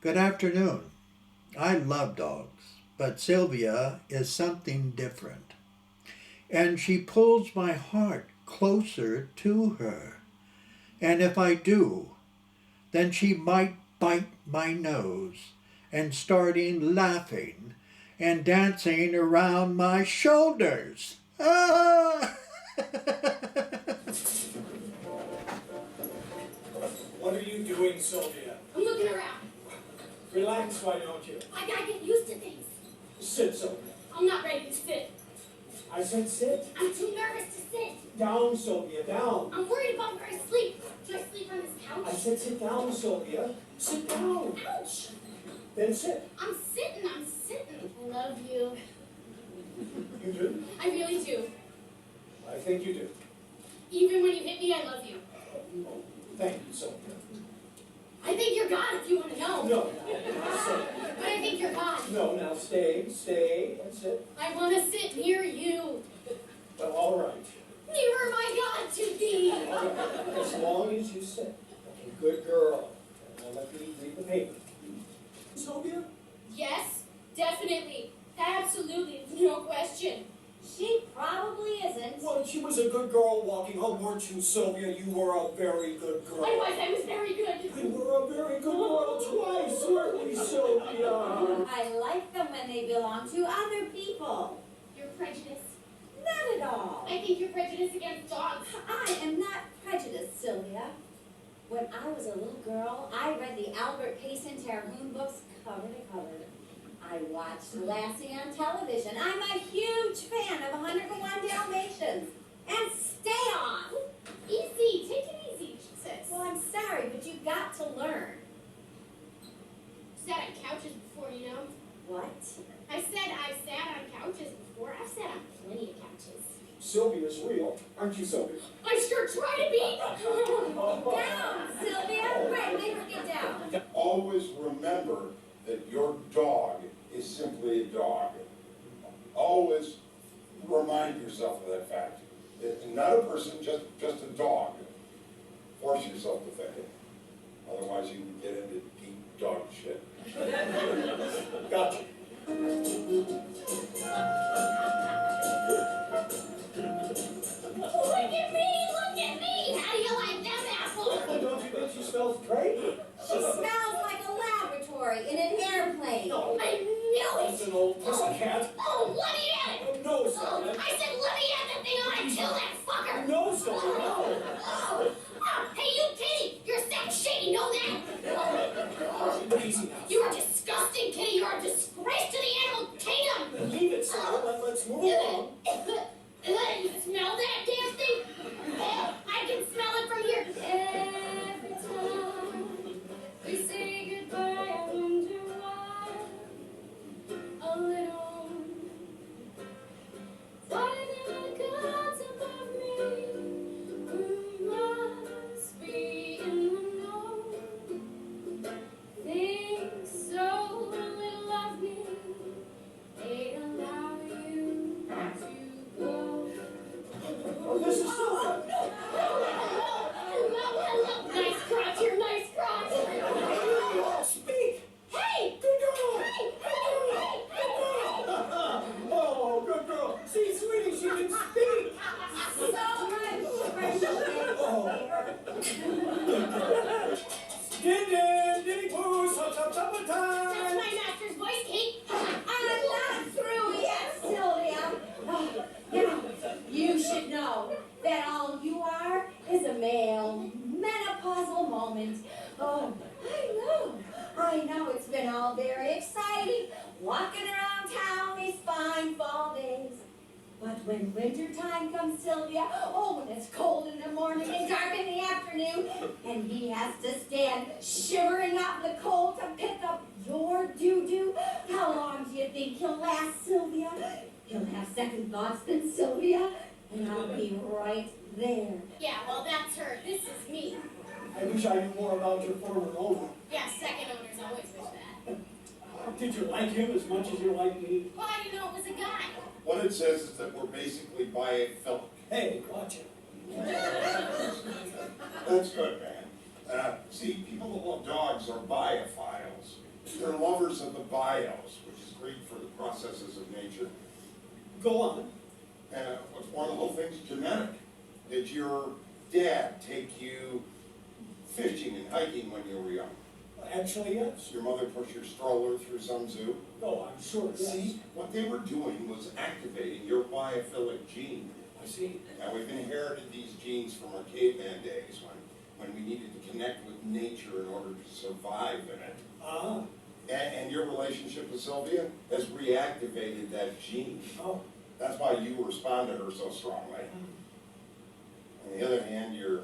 Good afternoon. I love dogs, but Sylvia is something different. And she pulls my heart closer to her. And if I do, then she might bite my nose and starting laughing and dancing around my shoulders. Ah! What are you doing, Sylvia? I'm looking around. Relax, why don't you? I gotta get used to things. Sit, Sylvia. I'm not ready to sit. I said sit. I'm too nervous to sit. Down, Sylvia, down. I'm worried about where I sleep. Do I sleep on this couch? I said sit down, Sylvia. Sit down. Ouch! Then sit. I'm sitting. I love you. You do? I really do. I think you do. Even when you hit me, I love you. Thank you, Sylvia. I think you're God if you want to know. No, now sit. But I think you're God. No, now stay, and sit. I want to sit near you. Well, all right. Nearer my God to thee. All right. As long as you sit. Okay, good girl. Now let me read the paper. Sylvia? Yes, definitely. Absolutely. No question. She probably isn't. Well, she was a good girl walking home, weren't you, Sylvia? You were a very good girl. I was very good. You were a very good girl twice, weren't we, Sylvia? I like them when they belong to other people. You're prejudiced. Not at all. I think you're prejudiced against dogs. I am not prejudiced, Sylvia. When I was a little girl, I read the Albert Payson Terhune books cover to cover. I watched Lassie on television. I'm a huge fan of 101 Dalmatians. And stay on. Easy, take it easy, she says. Well, I'm sorry, but you've got to learn. Sat on couches before, you know. What? I said I've sat on couches before. I've sat on plenty of couches. Sylvia's real, aren't you, Sylvia? I sure try to be. Down, Sylvia. Right, make her get down. Always remember that your dog is simply a dog. Always remind yourself of that fact. It's not a person, just a dog. Force yourself to think it. Otherwise you can get into deep dog shit. Gotcha. Look at me. How do you like them apples? Well, don't you think she smells great? She smells like a laboratory in an airplane. No. I knew It's it. an old pussycat. Oh, let me at it. No, Oh, Sylvia. I said let me at the thing. I want to kill that fucker. No, Sylvia, no. Hey, you kitty. You're sick shit. You know that? Easy now. You are disgusting, kitty. You are a disgrace to the animal kingdom. Leave it, Sylvia. Let's move along. You smell that damn thing? I can smell it from here. Every time we say goodbye, I wonder why. A little. Why the gods above me must be in the know. Think so little of me. They allow you to go. Oh, this is Sylvia. Hello. Nice crotch here, nice crotch. Speak. Hey! Good girl. Hey! Oh, good girl. See, sweetie, she can speak. So much appreciated. Diddy poo, sup, That's time. my master's voice, Kate. I'm not through yet, Sylvia. Oh, now, you should know that all you are is a male menopausal moment. Oh, I know it's been all very exciting, walking around town these fine fall days. But when winter time comes, Sylvia, oh, when it's cold in the morning and dark in the afternoon, and he has to stand shivering out in the cold to pick up your doo-doo, how long do you think he'll last, Sylvia? He'll have second thoughts then, Sylvia, and I'll be right there. Yeah, well, that's her. This is me. I wish I knew more about your former owner. Yeah, second owners always wish that. Did you like him as much as you like me? Well, I didn't know it was a guy. What it says is that we're basically biphilic. Hey, watch it. That's good, man. See, people that love dogs are biophiles. members of the bios, which is great for the processes of nature. Go on. One of the whole thing's genetic. Did your dad take you fishing and hiking when you were young? Actually, yes. Your mother pushed your stroller through some zoo? Oh, I'm sure, yes. See, what they were doing was activating your biophilic gene. I see. Now, we've inherited these genes from our caveman days when we needed to connect with nature in order to survive in it. Ah. And your relationship with Sylvia has reactivated that gene. Oh. That's why you respond to her so strongly. On the other hand, your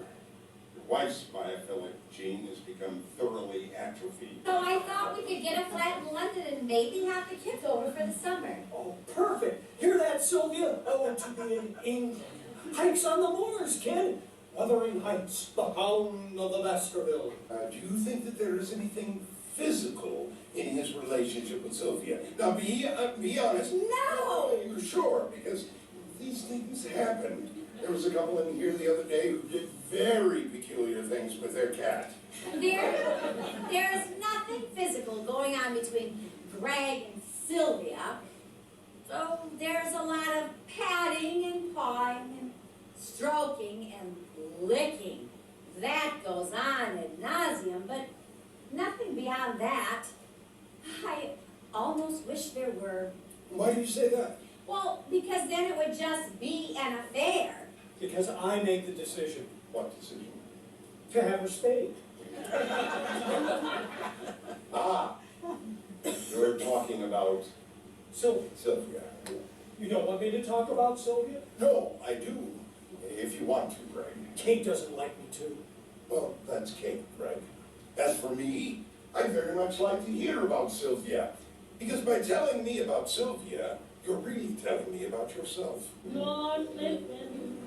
wife's biophilic gene has become thoroughly atrophied. So I thought we could get a flat in London and maybe have the kids over for the summer. Oh, perfect. Hear that, Sylvia? I want to be in England. Hikes on the moors, kid. Wuthering Heights, the Hound of the Baskerville. Do you think that there is anything physical in his relationship with Sylvia? Now, be honest. No! You're sure? Because these things happen. There was a couple in here the other day who did very peculiar things with their cat. There is nothing physical going on between Greg and Sylvia. So there's a lot of patting and pawing and stroking and licking. That goes on ad nauseum, but nothing beyond that. I almost wish there were. Why do you say that? Well, because then it would just be an affair. Because I make the decision What decision? to have her spayed. Ah, you're talking about Sylvia, Sylvia. you don't want me to talk about Sylvia? No, I do. If you want to, Greg. Kate doesn't like me to. Well, that's Kate, Greg. As for me, I'd very much like to hear about Sylvia. Because by telling me about Sylvia, you're really telling me about yourself. Lord, listen,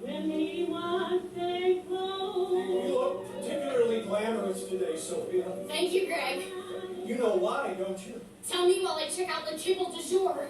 when he was faithful. You look particularly glamorous today, Sylvia. Thank you, Greg. You know why, don't you? Tell me while I check out the table du jour.